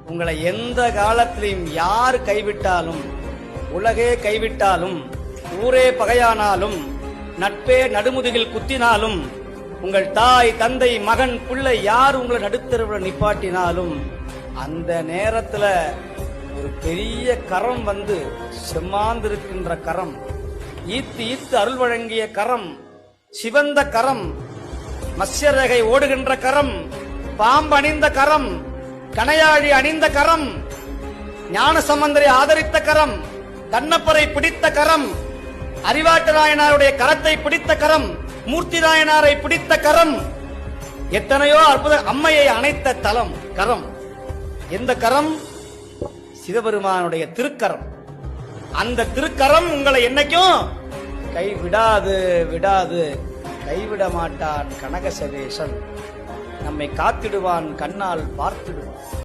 உங்களை எந்த காலத்திலையும் யார் கைவிட்டாலும், உலகே கைவிட்டாலும், ஊரே பகையானாலும், நட்பே நடுமுதுகில் குத்தினாலும், உங்கள் தாய் தந்தை மகன் பிள்ளை யார் உங்களை நடுத்தருவில் நிப்பாட்டினாலும், அந்த நேரத்துல ஒரு பெரிய கரம் வந்து செம்மாந்திருக்கின்ற கரம், ஈத்து ஈத்து அருள் வழங்கிய கரம், சிவந்த கரம், மத்ஸ்யரேகை ஓடுகின்ற கரம், பாம்பு அணிந்த கரம், கணையாழி அணிந்த கரம், ஞான சம்பந்தரை ஆதரித்த கரம், கண்ணப்பரை பிடித்த கரம், அறிவாட்டு நாயனாருடைய கரத்தை பிடித்த கரம், மூர்த்தி நாயனாரை பிடித்த கரம், எத்தனையோ அற்புத அம்மையை அணைத்த தலம் கரம். எந்த கரம்? சிவபெருமானுடைய திருக்கரம். அந்த திருக்கரம் உங்களை என்னைக்கும் கைவிடாது, விடாது, கைவிட மாட்டான் கனகசவேசன். நம்மை காத்திடுவான், கண்ணால் பார்த்திடுவான்.